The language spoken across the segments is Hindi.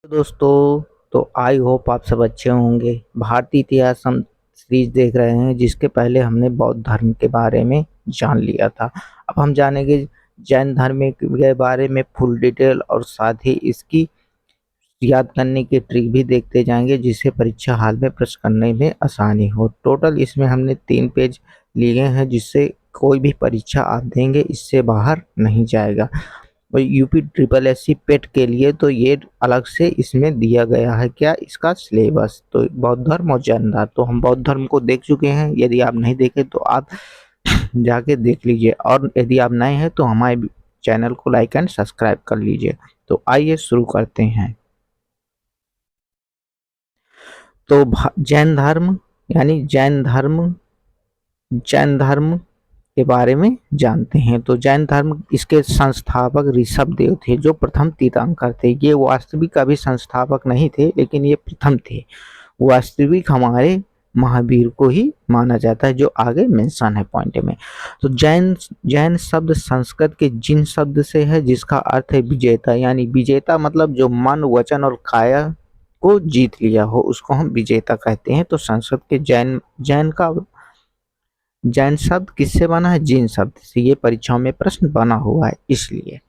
दोस्तों, तो आई होप आप सब अच्छे होंगे। भारतीय इतिहास हम सीरीज देख रहे हैं, जिसके पहले हमने बौद्ध धर्म के बारे में जान लिया था। अब हम जानेंगे जैन धर्म के बारे में फुल डिटेल, और साथ ही इसकी याद करने की ट्रिक भी देखते जाएंगे, जिससे परीक्षा हाल में प्रश्न करने में आसानी हो। टोटल इसमें हमने 3 पेज लिए हैं, जिससे कोई भी परीक्षा आप देंगे इससे बाहर नहीं जाएगा। और यूपी ट्रिपल एससी पेट के लिए तो ये अलग से इसमें दिया गया है, क्या इसका सिलेबस। तो बौद्ध धर्म और जैन धर्म, तो हम बौद्ध धर्म को देख चुके हैं। यदि आप नहीं देखे तो आप जाके देख लीजिए, और यदि आप नए हैं तो हमारे चैनल को लाइक एंड सब्सक्राइब कर लीजिए। तो आइए शुरू करते हैं। तो जैन धर्म यानी जैन धर्म के बारे में जानते हैं। तो जैन धर्म, इसके संस्थापक ऋषभ देव थे, जो प्रथम तीर्थंकर थे। ये वास्तविक अभी संस्थापक नहीं थे, लेकिन ये प्रथम थे। वास्तविक हमारे महावीर को ही माना जाता है, जो आगे मेंशन है पॉइंट में। तो जैन जैन शब्द संस्कृत के जिन शब्द से है, जिसका अर्थ है विजेता। यानी विजेता मतलब जो मन, वचन और काया को जीत लिया हो, उसको हम विजेता कहते हैं। तो संस्कृत के जैन शब्द किससे बना है? जिन शब्द से। ये परीक्षाओं में प्रश्न बना हुआ है इसलिए।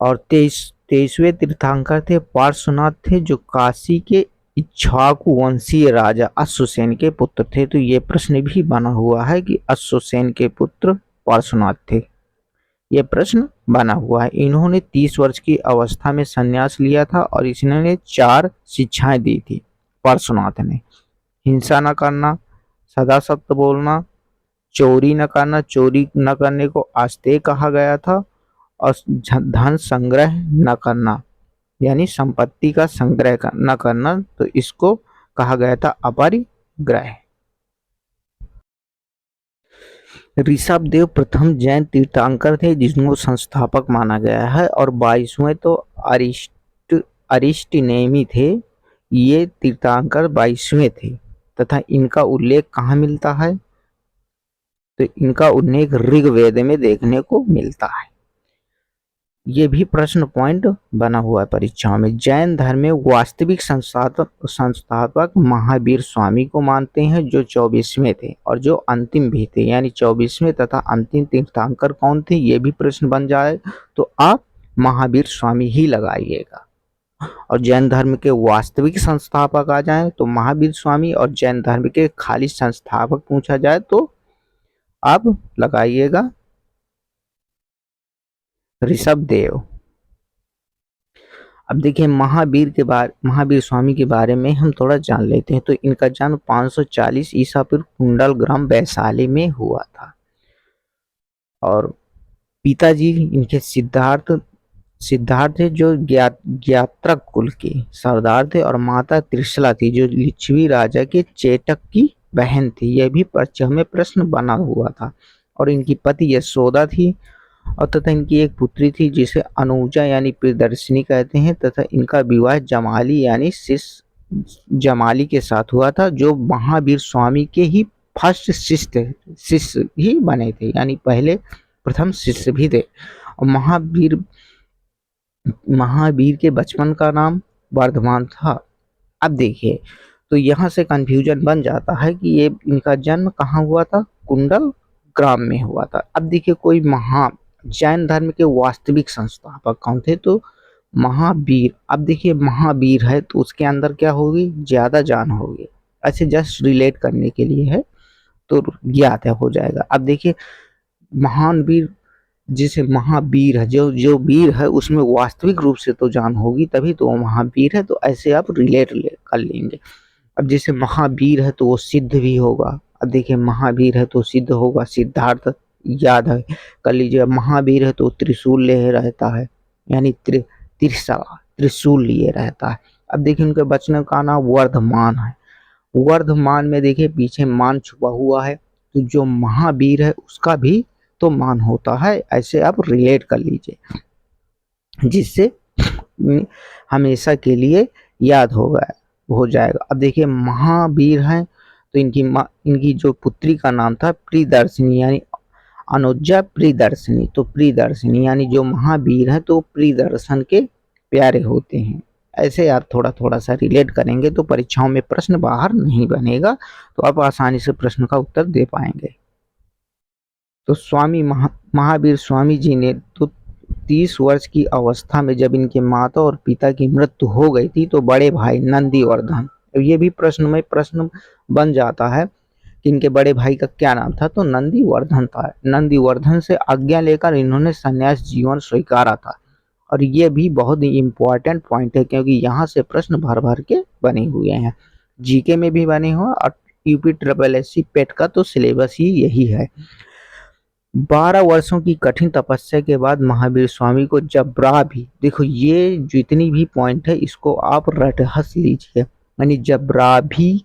और 23वें तीर्थंकर थे पार्श्वनाथ थे, जो काशी के इक्ष्वाकु वंशीय राजा अश्वसेन के पुत्र थे। तो ये प्रश्न भी बना हुआ है कि अश्वसेन के पुत्र पार्श्वनाथ थे। ये प्रश्न बना हुआ है। इन्होंने 30 वर्ष की अवस्था में संन्यास लिया था, और इन्होंने 4 शिक्षाएं दी थी पार्श्वनाथ ने। हिंसा न करना, सदा सत्य बोलना, चोरी न करना, चोरी न करने को आस्तेय कहा गया था, और धन संग्रह न करना, यानी संपत्ति का संग्रह न करना, तो इसको कहा गया था अपरिग्रह। ऋषभ देव प्रथम जैन तीर्थंकर थे, जिनको संस्थापक माना गया है। और 22वें तो अरिस्टनेमी थे। ये तीर्थंकर 22वें थे, तथा इनका उल्लेख कहाँ मिलता है? तो इनका उल्लेख ऋग्वेद में देखने को मिलता है। ये भी प्रश्न पॉइंट बना हुआ है परीक्षाओं में। जैन धर्म में वास्तविक संस्थापक महावीर स्वामी को मानते हैं, जो 24वें थे, और जो अंतिम भी थे। यानी 24वें तथा अंतिम तीर्थंकर कौन थे, ये भी प्रश्न बन जाए तो आप महावीर स्वामी ही लगाइएगा। और जैन धर्म के वास्तविक संस्थापक आ जाए तो महावीर स्वामी, और जैन धर्म के खाली संस्थापक पूछा जाए तो आप लगाइएगा ऋषभ देव। अब देखिए महावीर स्वामी के बारे में हम थोड़ा जान लेते हैं। तो इनका जन्म 540 ईसा पूर्व कुंडल ग्राम वैशाली में हुआ था। और पिताजी इनके सिद्धार्थ थे, जो ज्ञात्रक कुल के सरदार थे। और माता त्रिशला थी, जो लिच्छवी राजा के चेटक की बहन थी। यह भी परीक्षा में प्रश्न बना हुआ था। और इनकी पति यशोदा थी, और तथा इनकी एक पुत्री थी, जिसे अनुजा यानी प्रियदर्शिनी कहते हैं। तथा इनका विवाह जमाली यानी जमाली के साथ हुआ था, जो महावीर स्वामी के ही फर्स्ट शिष्य ही बने थे, यानी पहले प्रथम शिष्य भी थे। और महावीर के बचपन का नाम वर्धमान था। अब देखिए, तो यहाँ से कंफ्यूजन बन जाता है कि ये इनका जन्म कहाँ हुआ था? कुंडल ग्राम में हुआ था। अब देखिए, कोई जैन धर्म के वास्तविक संस्थापक कौन थे? तो महावीर। अब देखिए, महावीर है तो उसके अंदर क्या होगी? ज्यादा जान होगी। ऐसे जस्ट रिलेट करने के लिए है, तो ज्ञात है, हो जाएगा। अब देखिए, महान वीर, जिसे महावीर है, जो वीर है उसमें वास्तविक रूप से तो जान होगी, तभी तो वो महावीर है। तो ऐसे आप रिलेट कर लेंगे। अब जैसे महावीर है तो वो सिद्ध भी होगा। अब देखिए, महावीर है तो सिद्ध होगा, सिद्धार्थ याद है कर लीजिए। महावीर है तो त्रिशूल ले रहता है, यानी त्रिशूल लिए रहता है। अब देखिए, उनके बचने का नाम वर्धमान है। वर्धमान में देखिए पीछे मान छुपा हुआ है, तो जो महावीर है उसका भी तो मान होता है। ऐसे आप रिलेट कर लीजिए, जिससे हमेशा के लिए याद हो जाएगा। अब देखिए, महावीर हैं तो इनकी जो पुत्री का नाम था प्रियदर्शिनी, यानी अनुजा प्रियदर्शिनी। तो प्रियदर्शिनी यानी जो महावीर है तो प्रियदर्शन के प्यारे होते हैं। ऐसे यार थोड़ा थोड़ा सा रिलेट करेंगे तो परीक्षाओं में प्रश्न बाहर नहीं बनेगा, तो आप आसानी से प्रश्न का उत्तर दे पाएंगे। तो महावीर स्वामी जी ने तो 30 वर्ष की अवस्था में जब इनके माता और पिता की मृत्यु हो गई थी तो बड़े भाई नंदीवर्धन, ये भी प्रश्न में प्रश्न बन जाता है कि इनके बड़े भाई का क्या नाम था, तो नंदीवर्धन था। नंदीवर्धन से आज्ञा लेकर इन्होंने संन्यास जीवन स्वीकारा था। और ये भी बहुत ही इंपॉर्टेंट पॉइंट है क्योंकि यहाँ से प्रश्न भर भर के बने हुए हैं, जीके में भी बने हुए और यूपी ट्रिपल एस सी पेट का तो सिलेबस ही यही है। 12 वर्षों की कठिन तपस्या के बाद महावीर स्वामी को जबरा भी, देखो ये जितनी भी पॉइंट है इसको आप रट हंस लीजिए, यानी जबरा भी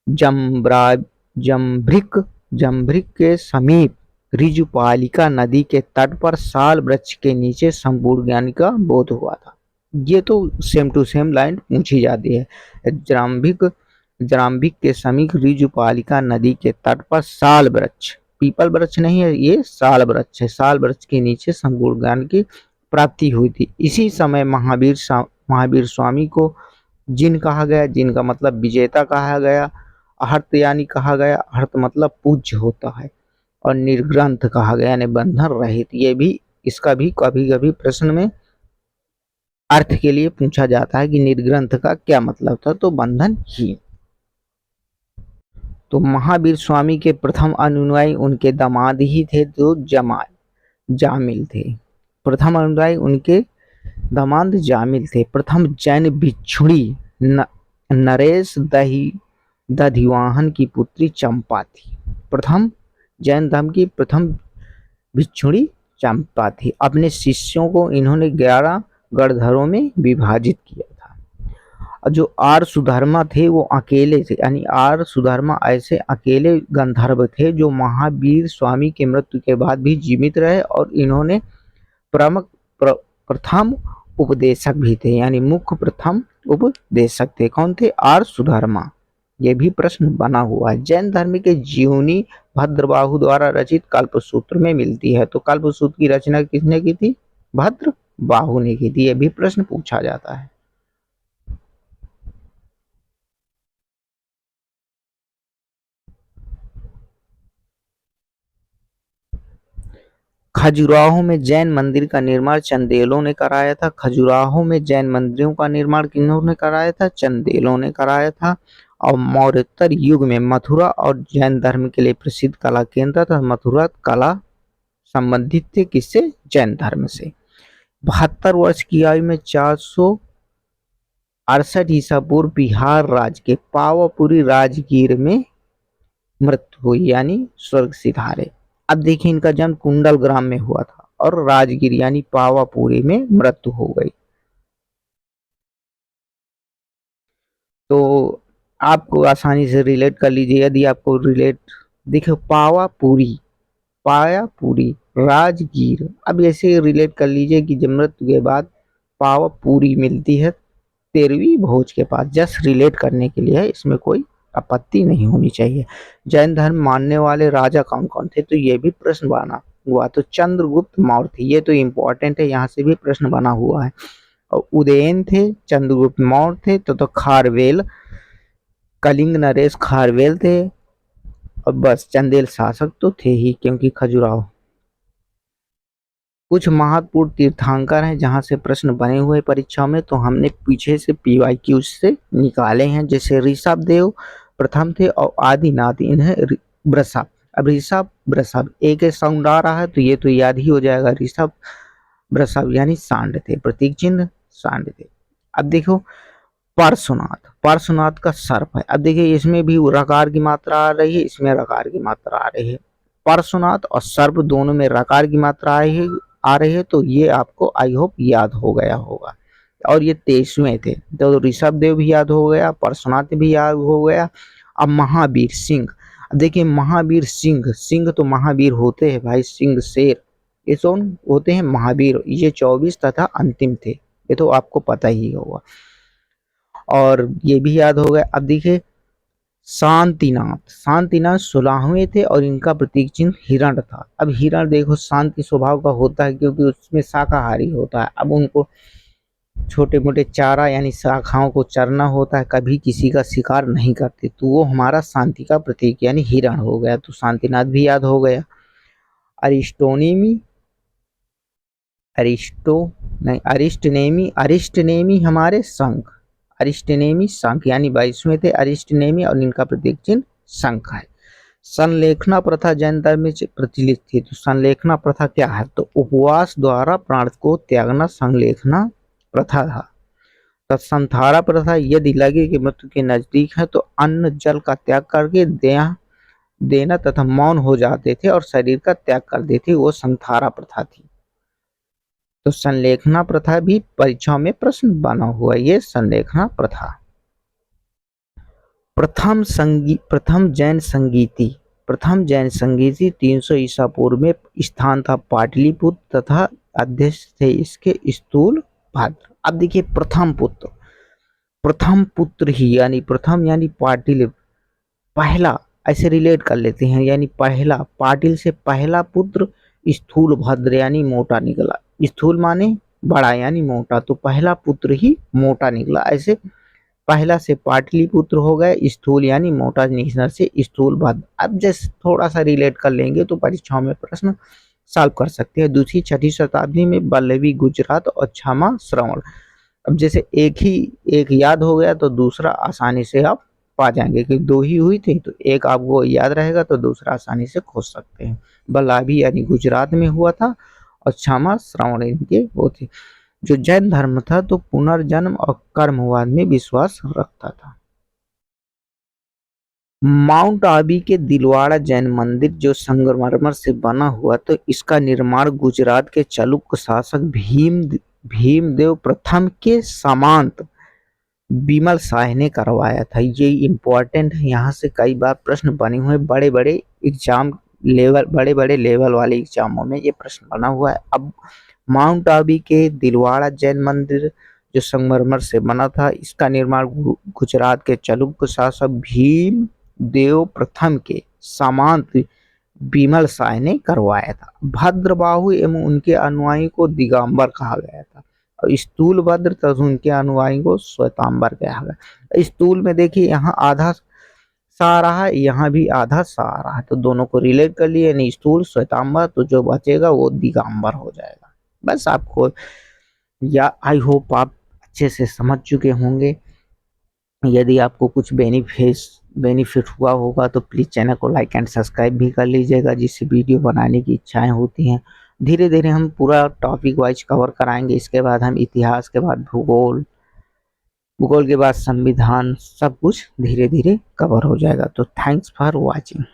जम्बरा जम्भृक जम्भृक के समीप ऋजुपालिका नदी के तट पर साल वृक्ष के नीचे संपूर्ण ज्ञान का बोध हुआ था। ये तो सेम टू सेम लाइन पूछी जाती है। जराम्भिक जराम्भिक के समीप ऋजुपालिका नदी के तट पर साल वृक्ष, पीपल वृक्ष नहीं है, ये साल वृक्ष है, साल वृक्ष के नीचे संपूर्ण ज्ञान की प्राप्ति हुई थी। इसी समय महावीर स्वामी को जिन कहा गया, जिन का मतलब विजेता कहा गया, अर्हत यानी कहा गया, अर्हत मतलब पूज्य होता है, और निर्ग्रंथ कहा गया यानी बंधन रहित। ये भी इसका भी कभी कभी प्रश्न में अर्थ के लिए पूछा जाता है कि निर्ग्रंथ का क्या मतलब था, तो बंधन ही। तो महावीर स्वामी के प्रथम अनुयायी उनके दामाद ही थे जो जामिल थे। प्रथम अनुयायी उनके दामाद जामिल थे। प्रथम जैन भिक्षुणी नरेश दधिवाहन की पुत्री चंपा थी। प्रथम जैन धर्म की प्रथम भिक्षुणी चंपा थी। अपने शिष्यों को इन्होंने 11 गणधरों में विभाजित किया था। और जो आर्य सुधर्मा थे वो अकेले थे, यानी आर्य सुधर्मा ऐसे अकेले गंधर्व थे जो महावीर स्वामी के मृत्यु के बाद भी जीवित रहे, और इन्होंने प्रथम उपदेशक भी थे, यानी मुख्य प्रथम उपदेशक थे। कौन थे? आर्य सुधर्मा। ये भी प्रश्न बना हुआ है। जैन धर्म के जीवनी भद्रबाहु द्वारा रचित कल्पसूत्र में मिलती है। तो कल्पसूत्र की रचना किसने की थी? भद्रबाहु ने की थी। ये भी प्रश्न पूछा जाता है। खजुराहो में जैन मंदिर का निर्माण चंदेलों ने कराया था। खजुराहो में जैन मंदिरों का निर्माण किन्होंने कराया था? चंदेलों ने कराया था। और मौर्योत्तर युग में मथुरा और जैन धर्म के लिए प्रसिद्ध कला केंद्र था। मथुरा कला संबंधित थे किससे? जैन धर्म से। 72 वर्ष की आयु में 468 ईसा पूर्व बिहार राज्य के पावापुरी राजगीर में मृत्यु हुई, यानी स्वर्ग सिधारे। अब देखिए इनका जन्म कुंडल ग्राम में हुआ था और राजगीर यानी पावापुरी में मृत्यु हो गई। तो आपको आसानी से रिलेट कर लीजिए। यदि आपको रिलेट देखो, पायापुरी राजगीर, अब ऐसे रिलेट कर लीजिए कि जब मृत्यु के बाद पावापुरी मिलती है 13वीं भोज के पास। जस्ट रिलेट करने के लिए है, इसमें कोई आपत्ति नहीं होनी चाहिए। जैन धर्म मानने वाले राजा कौन कौन थे? तो ये भी प्रश्न बना हुआ। तो चंद्रगुप्त मौर्य थे, ये तो इम्पोर्टेंट है, यहाँ से भी प्रश्न बना हुआ है। और उदयन थे, चंद्रगुप्त मौर्य थे, तो खारवेल कलिंग नरेश खारवेल थे, और बस चंदेल शासक तो थे ही क्योंकि खजुराहो। कुछ महत्वपूर्ण तीर्थंकर हैं जहां से प्रश्न बने हुए परीक्षा में, तो हमने पीछे से PYQ से निकाले हैं। जैसे ऋषभ देव प्रथम थे और आदिनाथ इन्हें वृषभ। अब ऋषभ वृषभ एक साउंड आ रहा है तो ये तो याद ही हो जाएगा। ऋषभ वृषभ यानी सांड थे, प्रतीक चिन्ह सांड थे। अब देखो पार्श्वनाथ, पार्श्वनाथ का सर्प है। अब देखिए इसमें भी रकार की मात्रा आ रही है, इसमें रकार की मात्रा आ रही है। पार्श्वनाथ और सर्प दोनों में रकार की मात्रा आ रही है, तो ये आपको आई होप याद हो गया होगा। और ये 23वें थे, तो ऋषभ देव भी याद हो गया, पार्श्वनाथ भी याद हो गया। अब महावीर सिंह, देखिए महावीर सिंह, सिंह तो महावीर होते हैं भाई, सिंह शेर, ये कौन होते हैं? महावीर। ये 24 तथा अंतिम थे, ये तो आपको पता ही होगा। और ये भी याद हो गया। अब देखिए शांतिनाथ, शांतिनाथ 16वें थे और इनका प्रतीक चिन्ह हिरण था। अब हिरण देखो शांति स्वभाव का होता है क्योंकि उसमें शाकाहारी होता है। अब उनको छोटे मोटे चारा यानी शाखाओं को चरना होता है, कभी किसी का शिकार नहीं करते, तो वो हमारा शांति का प्रतीक यानी हिरण हो गया। तो शांतिनाथ भी याद हो गया। अरिस्टोनेमी, अरिस्टो नहीं, अरिस्टनेमी हमारे शंख, अरिस्टनेमी शंख यानी 22वें थे अरिस्टनेमी, और इनका प्रतीक चिन्ह शंख है। संलेखना प्रथा जैन धर्म में प्रचलित थी। तो संलेखना प्रथा क्या है? तो उपवास द्वारा प्राण को त्यागना संलेखना प्रथा था। तो संथारा प्रथा, यदि लगे कि मृत्यु के नजदीक है तो अन्न जल का त्याग करके देना तथा मौन हो जाते थे और शरीर का त्याग कर देते, वो संथारा प्रथा थी। तो संलेखना प्रथा भी परीक्षाओं में प्रश्न बना हुआ, ये संलेखना प्रथा। प्रथम जैन संगीति 300 ईसा पूर्व में स्थान था पाटलिपुत्र तथा अध्यक्ष थे इसके स्थूल भद्र। अब देखिए प्रथम पुत्र ही यानी प्रथम यानी पाटिल, पहला ऐसे रिलेट कर लेते हैं, यानी पहला पाटिल से पहला पुत्र स्थूल भद्र यानी मोटा निकला। स्थूल माने बड़ा यानी मोटा, तो पहला पुत्र ही मोटा निकला। ऐसे पहला से पाटलिपुत्र हो गए, स्थूल यानी मोटा निकलने से स्थूल भद्र। अब जैसे थोड़ा सा रिलेट कर लेंगे तो परीक्षाओं में प्रश्न सॉल्व कर सकते हैं। दूसरी छठी शताब्दी में बल्लवी गुजरात और क्षमा श्रवण। अब जैसे एक याद हो गया तो दूसरा आसानी से आप पा जाएंगे, कि दो ही हुई थी तो एक आपको याद रहेगा तो दूसरा आसानी से खोज सकते हैं। बल्लवी यानी गुजरात में हुआ था और क्षमा श्रवण इनके वो थे। जो जैन धर्म था तो पुनर्जन्म और कर्मवाद में विश्वास रखता था। माउंट आबू के दिलवाड़ा जैन मंदिर जो संगमरमर से बना हुआ, तो इसका निर्माण गुजरात के चालुक्य शासक भीमदेव प्रथम के सामंत बिमल शाह ने करवाया था। ये इम्पोर्टेंट है, यहाँ से कई बार प्रश्न बने हुए, बड़े बड़े लेवल वाले एग्जामों में ये प्रश्न बना हुआ है। अब माउंट आबू के दिलवाड़ा जैन मंदिर जो संगमरमर से बना था, इसका निर्माण गुजरात के चालुक्य शासक भीमदेव प्रथम के सामंत बिमल शाह ने करवाया था। भद्रबाहु एवं उनके अनुयायी को दिगंबर कहा गया था, और स्थूल भद्र तथा उनके अनुयायी को श्वेतांबर कहा गया। स्थूल में देखिए यहाँ आधा सा रहा है, यहाँ भी आधा सा आ रहा है, तो दोनों को रिलेट कर लिए, यानी स्थूल श्वेतांबर, तो जो बचेगा वो दिगंबर हो जाएगा। बस आपको या आई होप आप अच्छे से समझ चुके होंगे। यदि आपको कुछ बेनिफिट हुआ होगा तो प्लीज़ चैनल को लाइक एंड सब्सक्राइब भी कर लीजिएगा, जिससे वीडियो बनाने की इच्छाएं होती हैं। धीरे धीरे हम पूरा टॉपिक वाइज कवर कराएंगे, इसके बाद हम इतिहास के बाद भूगोल के बाद संविधान, सब कुछ धीरे धीरे कवर हो जाएगा। तो थैंक्स फॉर वॉचिंग।